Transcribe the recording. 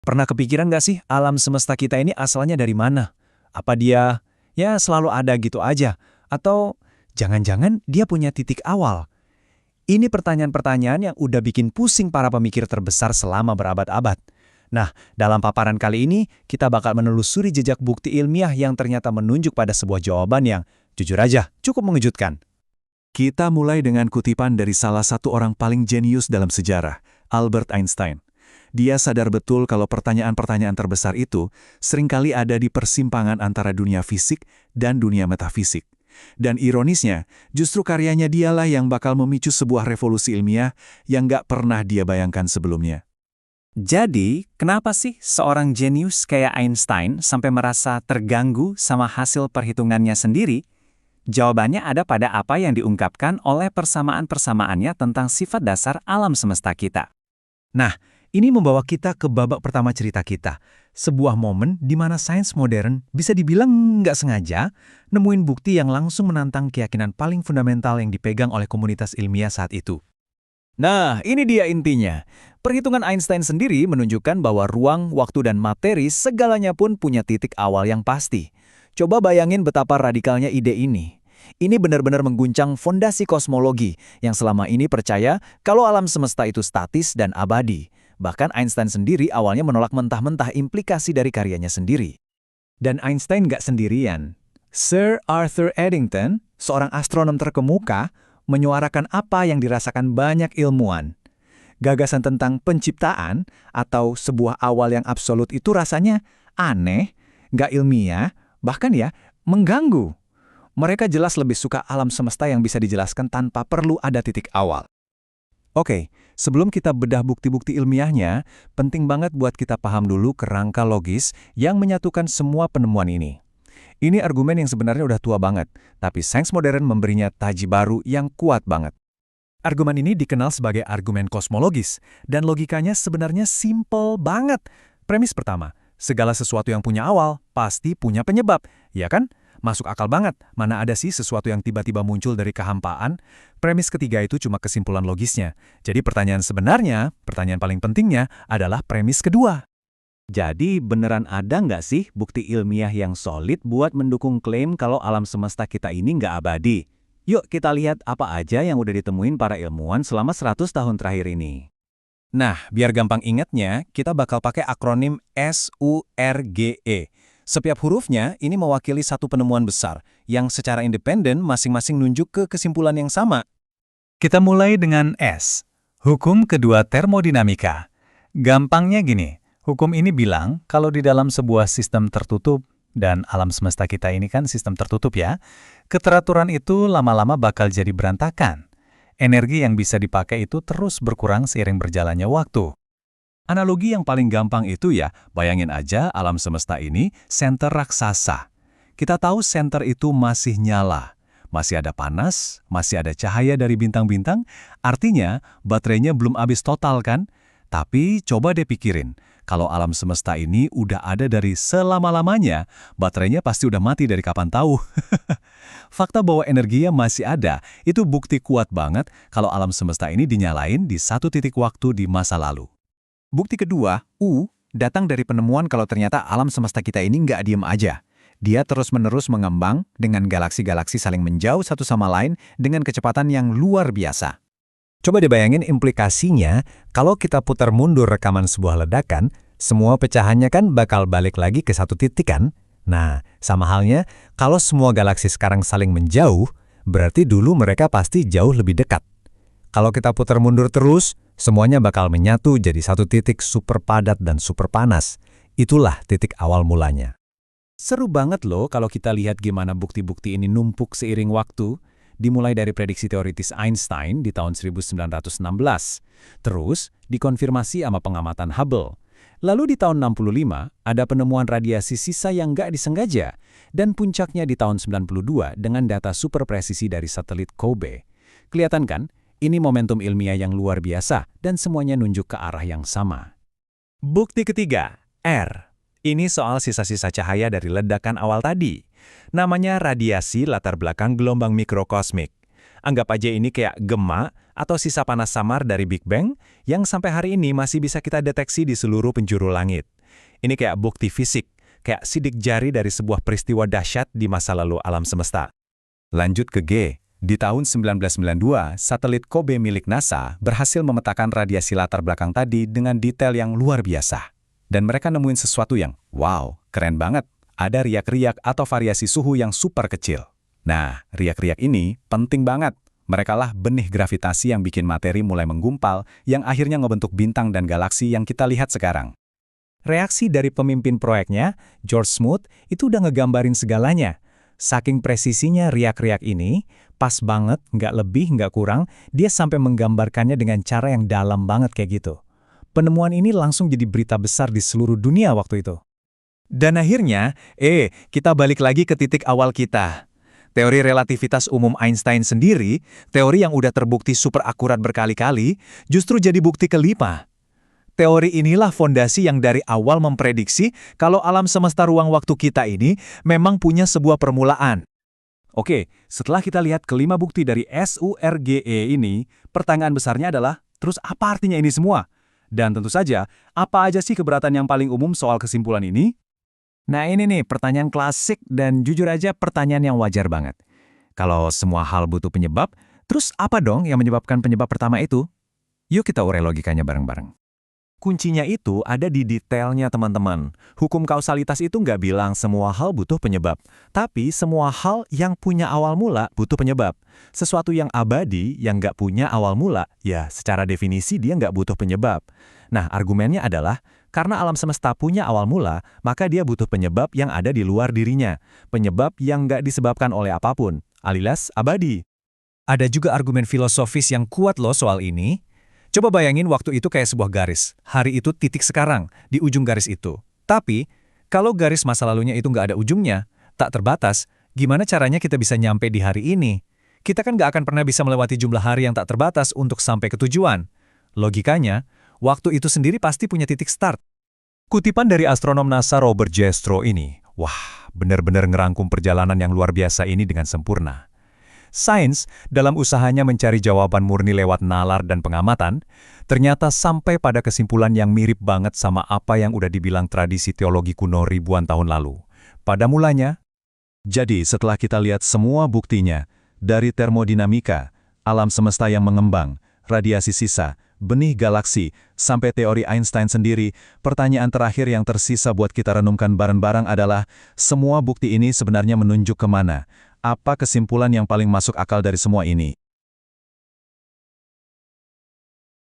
Pernah kepikiran nggak sih alam semesta kita ini asalnya dari mana? Apa dia, ya selalu ada gitu aja? Atau jangan-jangan dia punya titik awal? Ini pertanyaan-pertanyaan yang udah bikin pusing para pemikir terbesar selama berabad-abad. Nah, dalam paparan kali ini, kita bakal menelusuri jejak bukti ilmiah yang ternyata menunjuk pada sebuah jawaban yang, jujur aja, cukup mengejutkan. Kita mulai dengan kutipan dari salah satu orang paling jenius dalam sejarah, Albert Einstein. Dia sadar betul kalau pertanyaan-pertanyaan terbesar itu seringkali ada di persimpangan antara dunia fisik dan dunia metafisik. Dan ironisnya, justru karyanya dialah yang bakal memicu sebuah revolusi ilmiah yang nggak pernah dia bayangkan sebelumnya. Jadi, kenapa sih seorang jenius kayak Einstein sampai merasa terganggu sama hasil perhitungannya sendiri? Jawabannya ada pada apa yang diungkapkan oleh persamaan-persamaannya tentang sifat dasar alam semesta kita. Nah, ini membawa kita ke babak pertama cerita kita. Sebuah momen di mana sains modern bisa dibilang nggak sengaja nemuin bukti yang langsung menantang keyakinan paling fundamental yang dipegang oleh komunitas ilmiah saat itu. Nah, ini dia intinya. Perhitungan Einstein sendiri menunjukkan bahwa ruang, waktu, dan materi segalanya pun punya titik awal yang pasti. Coba bayangin betapa radikalnya ide ini. Ini benar-benar mengguncang fondasi kosmologi yang selama ini percaya kalau alam semesta itu statis dan abadi. Bahkan Einstein sendiri awalnya menolak mentah-mentah implikasi dari karyanya sendiri. Dan Einstein nggak sendirian. Sir Arthur Eddington, seorang astronom terkemuka, menyuarakan apa yang dirasakan banyak ilmuwan. Gagasan tentang penciptaan atau sebuah awal yang absolut itu rasanya aneh, nggak ilmiah, bahkan ya mengganggu. Mereka jelas lebih suka alam semesta yang bisa dijelaskan tanpa perlu ada titik awal. Oke, sebelum kita bedah bukti-bukti ilmiahnya, penting banget buat kita paham dulu kerangka logis yang menyatukan semua penemuan ini. Ini argumen yang sebenarnya udah tua banget, tapi sains modern memberinya taji baru yang kuat banget. Argumen ini dikenal sebagai argumen kosmologis, dan logikanya sebenarnya simple banget. Premis pertama, segala sesuatu yang punya awal pasti punya penyebab, ya kan? Masuk akal banget, mana ada sih sesuatu yang tiba-tiba muncul dari kehampaan? Premis ketiga itu cuma kesimpulan logisnya. Jadi pertanyaan sebenarnya, pertanyaan paling pentingnya adalah premis kedua. Jadi beneran ada nggak sih bukti ilmiah yang solid buat mendukung klaim kalau alam semesta kita ini nggak abadi? Yuk kita lihat apa aja yang udah ditemuin para ilmuwan selama 100 tahun terakhir ini. Nah, biar gampang ingatnya, kita bakal pakai akronim SURGE. Setiap hurufnya ini mewakili satu penemuan besar, yang secara independen masing-masing nunjuk ke kesimpulan yang sama. Kita mulai dengan S, hukum kedua termodinamika. Gampangnya gini, hukum ini bilang kalau di dalam sebuah sistem tertutup, dan alam semesta kita ini kan sistem tertutup ya, keteraturan itu lama-lama bakal jadi berantakan. Energi yang bisa dipakai itu terus berkurang seiring berjalannya waktu. Analogi yang paling gampang itu ya, bayangin aja alam semesta ini senter raksasa. Kita tahu senter itu masih nyala, masih ada panas, masih ada cahaya dari bintang-bintang, artinya baterainya belum habis total kan? Tapi coba deh pikirin, kalau alam semesta ini udah ada dari selama-lamanya, baterainya pasti udah mati dari kapan tahu. Fakta bahwa energinya masih ada, itu bukti kuat banget kalau alam semesta ini dinyalain di satu titik waktu di masa lalu. Bukti kedua, U, datang dari penemuan kalau ternyata alam semesta kita ini nggak diem aja. Dia terus-menerus mengembang dengan galaksi-galaksi saling menjauh satu sama lain dengan kecepatan yang luar biasa. Coba dibayangin implikasinya, kalau kita putar mundur rekaman sebuah ledakan, semua pecahannya kan bakal balik lagi ke satu titik kan? Nah, sama halnya, kalau semua galaksi sekarang saling menjauh, berarti dulu mereka pasti jauh lebih dekat. Kalau kita putar mundur terus, semuanya bakal menyatu jadi satu titik super padat dan super panas. Itulah titik awal mulanya. Seru banget loh kalau kita lihat gimana bukti-bukti ini numpuk seiring waktu, dimulai dari prediksi teoritis Einstein di tahun 1916, terus dikonfirmasi sama pengamatan Hubble. Lalu di tahun 65, ada penemuan radiasi sisa yang nggak disengaja, dan puncaknya di tahun 92 dengan data super presisi dari satelit COBE. Kelihatan kan? Ini momentum ilmiah yang luar biasa dan semuanya nunjuk ke arah yang sama. Bukti ketiga, R. Ini soal sisa-sisa cahaya dari ledakan awal tadi. Namanya radiasi latar belakang gelombang mikrokosmik. Anggap aja ini kayak gema atau sisa panas samar dari Big Bang yang sampai hari ini masih bisa kita deteksi di seluruh penjuru langit. Ini kayak bukti fisik, kayak sidik jari dari sebuah peristiwa dahsyat di masa lalu alam semesta. Lanjut ke G. Di tahun 1992, satelit Kobe milik NASA berhasil memetakan radiasi latar belakang tadi dengan detail yang luar biasa. Dan mereka nemuin sesuatu yang, wow, keren banget. Ada riak-riak atau variasi suhu yang super kecil. Nah, riak-riak ini penting banget. Merekalah benih gravitasi yang bikin materi mulai menggumpal, yang akhirnya ngebentuk bintang dan galaksi yang kita lihat sekarang. Reaksi dari pemimpin proyeknya, George Smoot, itu udah ngegambarin segalanya. Saking presisinya riak-riak ini, pas banget, nggak lebih, nggak kurang, dia sampai menggambarkannya dengan cara yang dalam banget kayak gitu. Penemuan ini langsung jadi berita besar di seluruh dunia waktu itu. Dan akhirnya, kita balik lagi ke titik awal kita. Teori relativitas umum Einstein sendiri, teori yang udah terbukti super akurat berkali-kali, justru jadi bukti kelima. Teori inilah fondasi yang dari awal memprediksi kalau alam semesta ruang waktu kita ini memang punya sebuah permulaan. Oke, setelah kita lihat kelima bukti dari SURGE ini, pertanyaan besarnya adalah, terus apa artinya ini semua? Dan tentu saja, apa aja sih keberatan yang paling umum soal kesimpulan ini? Nah ini nih pertanyaan klasik dan jujur aja pertanyaan yang wajar banget. Kalau semua hal butuh penyebab, terus apa dong yang menyebabkan penyebab pertama itu? Yuk kita urai logikanya bareng-bareng. Kuncinya itu ada di detailnya teman-teman. Hukum kausalitas itu nggak bilang semua hal butuh penyebab, tapi semua hal yang punya awal mula butuh penyebab. Sesuatu yang abadi yang nggak punya awal mula, ya secara definisi dia nggak butuh penyebab. Nah argumennya adalah, karena alam semesta punya awal mula, maka dia butuh penyebab yang ada di luar dirinya. Penyebab yang nggak disebabkan oleh apapun, alias abadi. Ada juga argumen filosofis yang kuat loh soal ini. Coba bayangin waktu itu kayak sebuah garis. Hari itu titik sekarang, di ujung garis itu. Tapi, kalau garis masa lalunya itu nggak ada ujungnya, tak terbatas, gimana caranya kita bisa nyampe di hari ini? Kita kan nggak akan pernah bisa melewati jumlah hari yang tak terbatas untuk sampai ke tujuan. Logikanya, waktu itu sendiri pasti punya titik start. Kutipan dari astronom NASA Robert J. Stroh ini, wah, benar-benar ngerangkum perjalanan yang luar biasa ini dengan sempurna. Sains, dalam usahanya mencari jawaban murni lewat nalar dan pengamatan, ternyata sampai pada kesimpulan yang mirip banget sama apa yang udah dibilang tradisi teologi kuno ribuan tahun lalu. Pada mulanya, jadi setelah kita lihat semua buktinya, dari termodinamika, alam semesta yang mengembang, radiasi sisa, benih galaksi, sampai teori Einstein sendiri, pertanyaan terakhir yang tersisa buat kita renungkan bareng-bareng adalah, semua bukti ini sebenarnya menunjuk kemana? Apa kesimpulan yang paling masuk akal dari semua ini?